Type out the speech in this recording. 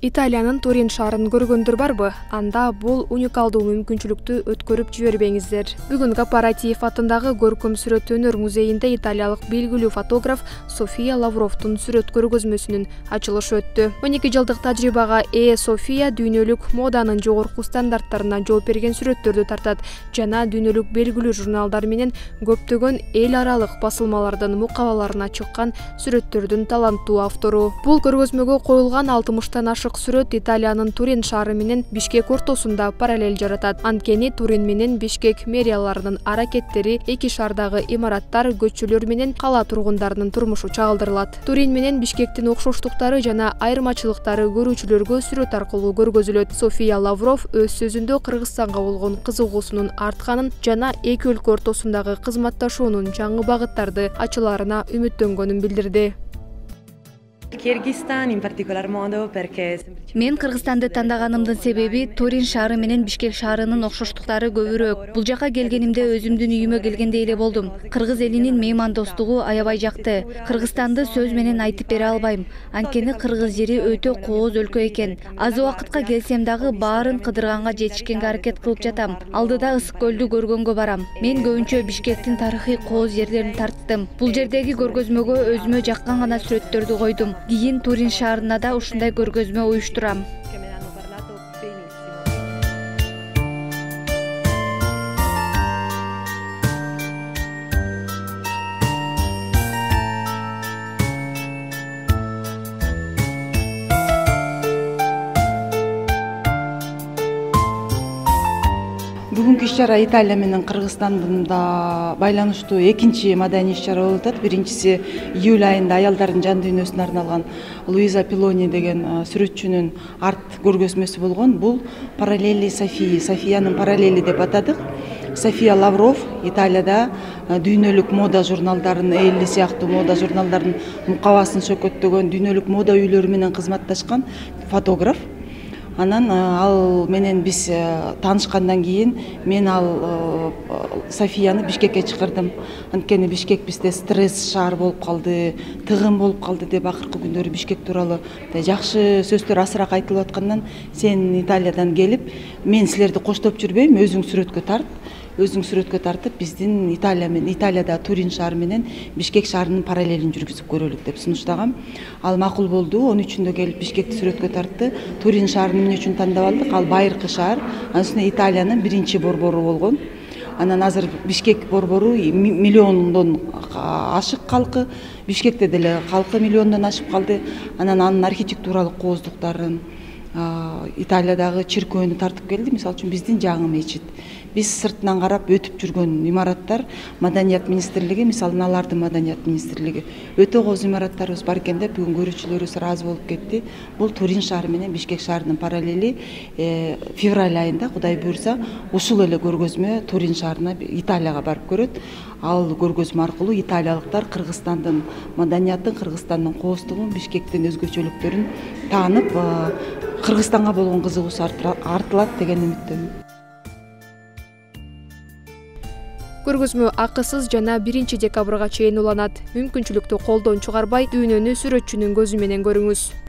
Италиянын Турин шаарын көргөндөр барбы? Анда бул уникалдуу мүмкүнчүлүктү өткөрүп жибербеңиздер. Бүгүн Кооператив атындагы көркөм сүрөт өнөр музейинде италиялык белгилүү фотограф София Лавровдун сүрөт көргөзмөсүнүн ачылышы өттү. 12 жылдык тажрыйбага ээ София дүйнөлүк моданын жогорку стандарттарына жооп берген сүрөттөрдү тартат жана дүйнөлүк белгилүү журналдар менен көптөгөн эл аралык басылмалардын мукабаларына чыккан сүрөттөрдүн таланттуу автору. Бул көргөзмөгө коюлган 60тан ашык сүрөт Италиянын Турин шаары менен Бишкек ортосунда параллель жаратат. Анткени Турин менен Бишкек мэрияларынын аракеттери эки шаардагы имараттар, көчөлөр менен кала тургундарынын турмушу чагылдырылат. Турин менен Бишкектин окшоштуктары жана айырмачылыктары көрүүчүлөргө сүрөт аркылуу көргөзүлөт. София Лавров өз сөзүндө Кыргызстанга болгон кызыгуусунун артканын жана эки өлкө ортосундагы кызматташуунун жаңы багыттарды ачыларына үмүттөнгөнүн билдирди. Мен Кыргызстанды тандаганымдын себеби Турин шаары менен Бишкек шаарынын окшоштуктары көбүрөөк. Бул жака келгенимде өзүмдүн үйүмө келгендей эле болдум. Кыргыз элинин меймандостугу аябай жакты. Кыргызстанды сөз менен айтып бере албайм. Анткени кыргыз жери өтө кооз өлкө экен. Аз убакытка келсем дагы баарын кыдырганга жетишкенге аракет кылып жатам. Алдыда Ысык көлдү көргөнгө барам. Мен көбүнчө Бишкектин тарыхый кооз жерлерин тарттым. Бул жердеги көргөзмөгө өзүмө жаккан гана сүрөттөрдү койдум. Кийин Турин шаарына да ушундай көргөзмө уюштурам. Бүгүнкү иш-чара Италия менен Кыргызстанда байланыштуу экинчи маданий иш-чара болуп атат. Биринчиси июль айында аялдардын жан дүйнөсүнө арналган Луиза Пилони деген сүрөтчүнүн арт көргөзмөсү болгон. Бул параллели Софии, Софиянын параллели деп атадык. София Лавров Италияда дүйнөлүк мода журналдарынын элли сыяктуу мода журналдарынын мукабасын шөкөттөгөн, дүйнөлүк мода үйлөрү менен кызматташкан фотограф. Анан ал менен биз таанышкандан кийин мен ал Софияны Бишкекке чакырдым. Анткени Бишкек бизде стресс шаар болуп калды, тыгын болуп калды деп акыркы күндөрү Бишкек тууралуу жакшы сөздөр азыраак айтылып аткандан сен Италиядан келип, мен силерди коштоп жүрбөйм, өзүң сүрөткө тарт. Өзүң сүрөткө тартып, биздин Италияда Турин шаары менен Бишкек шаарынын параллелин жүргүзүп көрөлүк деп сунуштагам. Ал макул болду. 13-үндө келип Бишкекти сүрөткө тартты. Турин шаарын эмне үчүн тандап алдык? Ал байыркы шаар. Анын үстүнө Италиянын биринчи борбору болгон. Анан азыр Бишкек борбору миллиондон ашык калкы, Бишкекте деле калкы миллиондон ашып калды. Анан анын архитектуралык кооздуктарын, Италиядагы чиркөөнү тартып келди. Мисалы үчүн биздин жаңы мечит. Биз сыртынан карап өтүп жүргөн имараттар, Маданият министрлиги, мисалы Алардын Маданият министрлиги өтө кооз имараттарыбыз бар экен деп бүгүн көрүүчүлөрүбүз ыраазы болуп кетти. Бул Турин шаары менен Бишкек шаарынын параллели. Февраль айында Кудай буйрса ушул эле көргөзмө Турин шаарына, Италияга барып көрөт. Ал көргөзмө аркылуу италиялыктар Кыргызстандын маданиятын, Кыргызстандын кооздугун, Бишкектин өзгөчөлүктөрүн таанып, Кыргызстанга болгон кызыгуусу артылат деген үмүттөмүн. Көргөзмө акысыз жана 1 декабрга чейин уланат. Мүмкүнчүлүктү колдон чыгарбай, дүйнөнү сүрөтчүнүн көзү менен көрүңүз.